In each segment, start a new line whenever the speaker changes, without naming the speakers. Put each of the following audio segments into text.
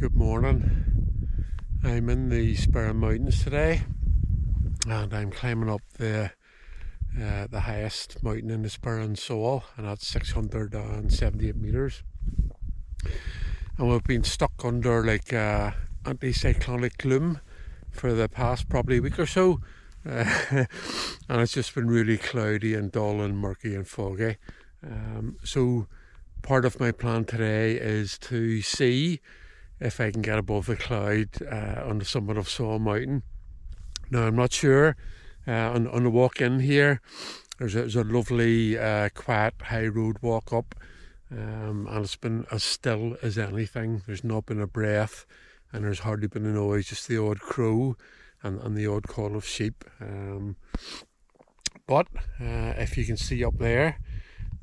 Good morning. I'm in the Sperrin Mountains today, and I'm climbing up the highest mountain in the Sperrin Soil, and that's 678 meters. And we've been stuck under like anticyclonic gloom for the past probably week or so, and it's just been really cloudy and dull and murky and foggy. So part of my plan today is to see if I can get above the cloud on the summit of Saul Mountain. Now I'm not sure. On the walk in here, there's a lovely quiet high road walk up, and it's been as still as anything. There's not been a breath, and there's hardly been a noise, just the odd crow and the odd call of sheep. But if you can see up there,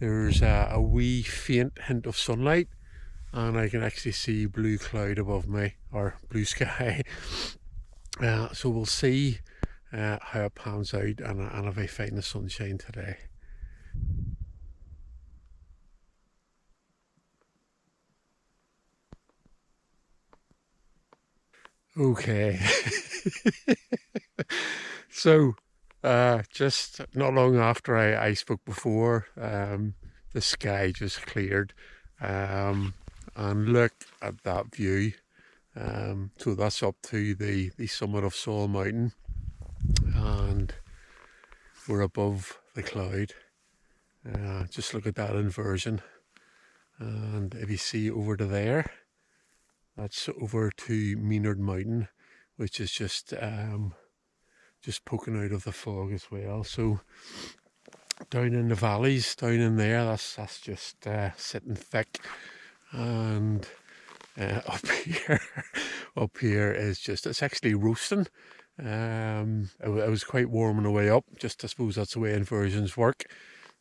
there's a wee faint hint of sunlight, and I can actually see blue cloud above me, or blue sky. So we'll see how it pans out, and if I find the sunshine today. Okay. So just not long after I spoke before, the sky just cleared. And look at that view. So that's up to the summit of Saul Mountain, and we're above the cloud. Just look at that inversion, and if you see over to there, that's over to Maynard Mountain, which is just poking out of the fog as well. So down in the valleys, down in there, that's just sitting thick. And up here is just, it's actually roasting. It was quite warm on the way up. Just, I suppose that's the way inversions work.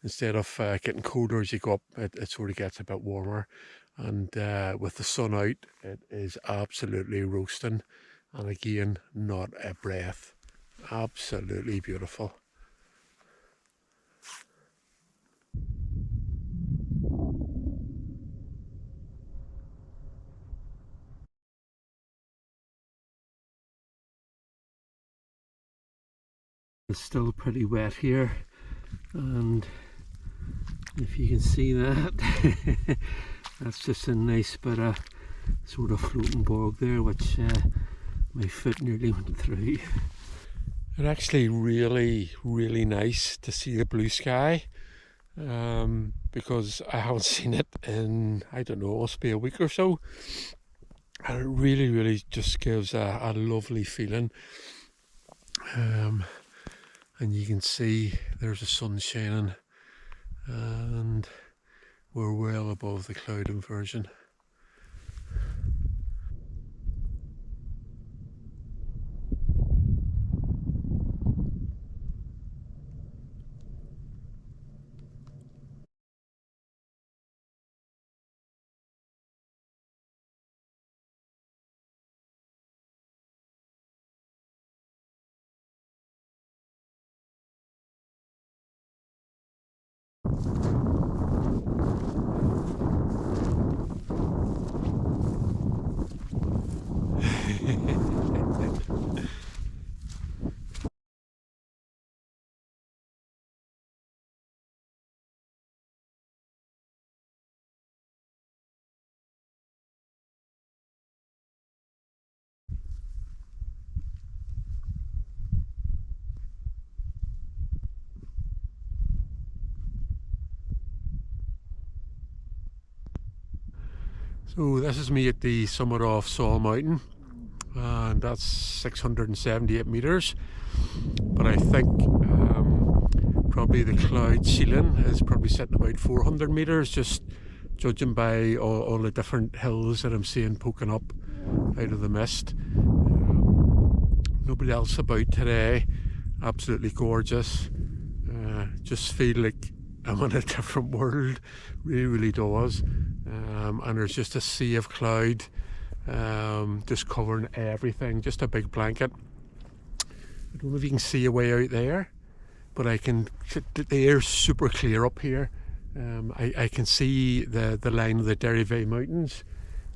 Instead of getting colder as you go up, it sort of gets a bit warmer. And with the sun out, it is absolutely roasting. And again, not a breath. Absolutely beautiful. It's still pretty wet here, and if you can see that, that's just a nice bit of sort of floating bog there, which my foot nearly went through. It's actually really nice to see the blue sky, because I haven't seen it in, I don't know, it must be a week or so, and it really just gives a lovely feeling. And you can see there's the sun shining, and we're well above the cloud inversion. So this is me at the summit of Saul Mountain, and that's 678 meters. But I think probably the cloud ceiling is probably sitting about 400 meters, just judging by all the different hills that I'm seeing poking up out of the mist. Nobody else about today. Absolutely gorgeous. Just feel like I'm in a different world. Really does. And there's just a sea of cloud, just covering everything, just a big blanket. I don't know if you can see a way out there, but I can. The air's super clear up here. I can see the line of the Donegal Mountains,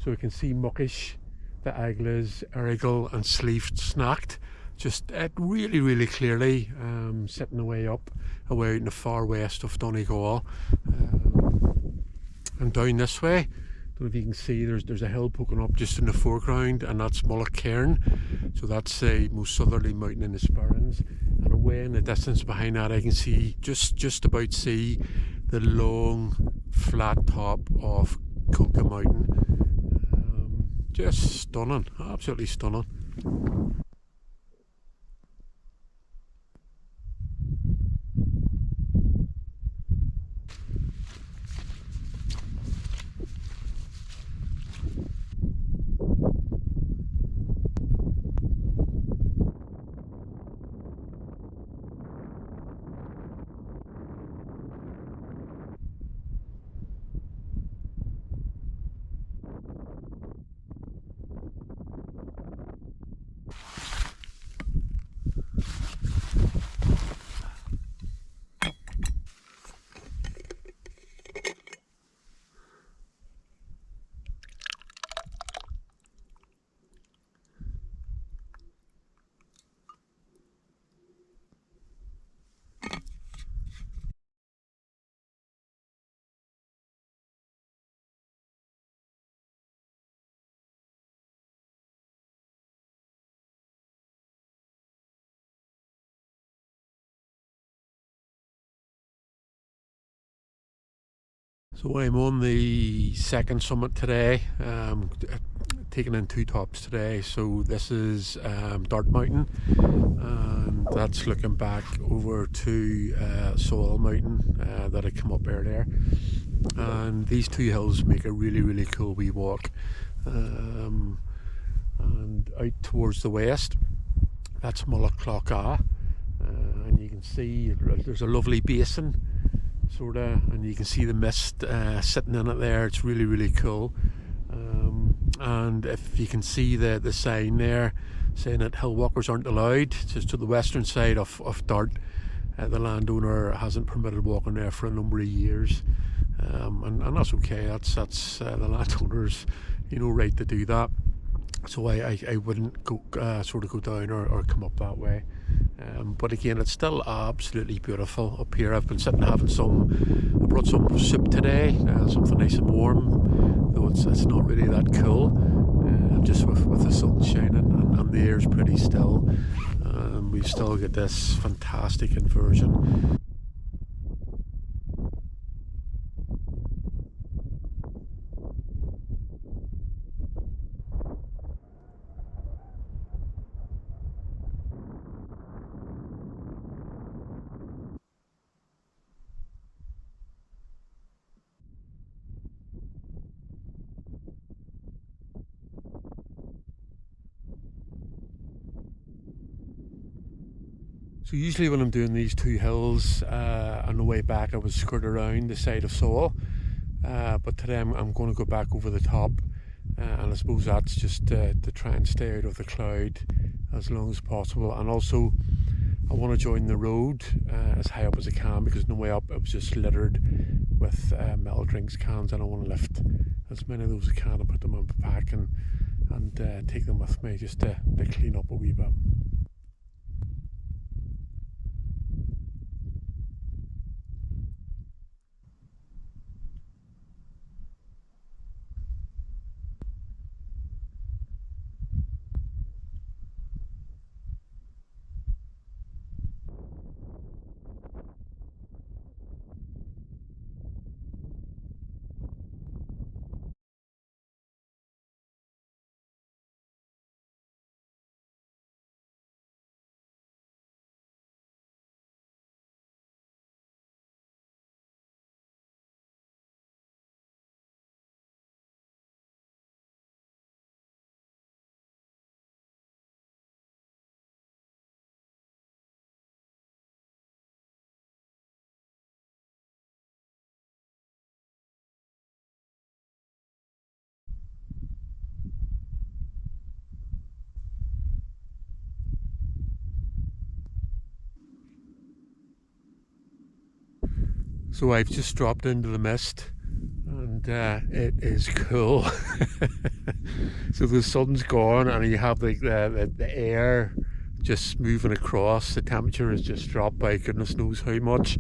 so I can see Muckish the Aglas, Errigal and Sleeve snacked. Just really, really clearly, sitting away up, away in the far west of Donegal. And down this way, I don't know if you can see, there's a hill poking up just in the foreground, and that's Cairn. So that's the most southerly mountain in the Sperrins. And away in the distance behind that, I can see, just about see, the long, flat top of Coca Mountain. Just stunning, absolutely stunning. So I'm on the second summit today, taking in two tops today. So this is Dart Mountain, and that's looking back over to Soil Mountain that had come up earlier. And these two hills make a really, really cool wee walk. And out towards the west, that's Mullagh, and you can see there's a lovely basin, and you can see the mist sitting in it there. It's really, really cool. And if you can see the sign there saying that hill walkers aren't allowed, just to the western side of Dart, the landowner hasn't permitted walking there for a number of years, and that's okay. That's the landowner's right to do that. So I wouldn't go go down or come up that way. But again, it's still absolutely beautiful up here. I've been sitting having I brought some soup today, something nice and warm, though it's not really that cool, just with the sun shining and the air's pretty still. We've still got this fantastic inversion. So usually when I'm doing these two hills, on the way back I would skirt around the side of Soil, but today I'm going to go back over the top, and I suppose that's just to try and stay out of the cloud as long as possible. And also I want to join the road as high up as I can, because on the way up it was just littered with metal drinks cans, and I want to lift as many of those as I can and put them in my pack and take them with me, just to clean up a wee bit. So I've just dropped into the mist, and and it is cool. So the sun's gone and you have like the air just moving across. The temperature has just dropped by goodness knows how much.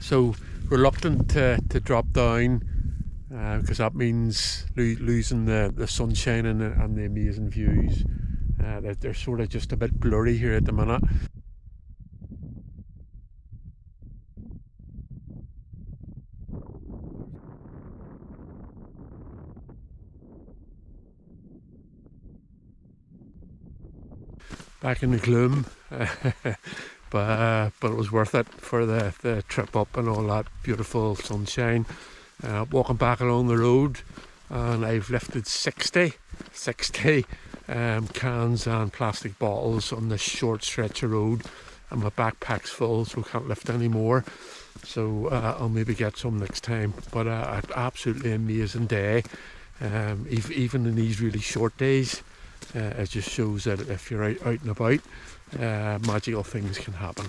So reluctant to drop down because that means losing the sunshine and the amazing views. They're sort of just a bit blurry here at the minute. Back in the gloom, but it was worth it for the trip up and all that beautiful sunshine. Walking back along the road, and I've lifted 60 cans and plastic bottles on this short stretch of road, and my backpack's full, so I can't lift any more. So I'll maybe get some next time. But an absolutely amazing day, even in these really short days. It just shows that if you're out and about, magical things can happen.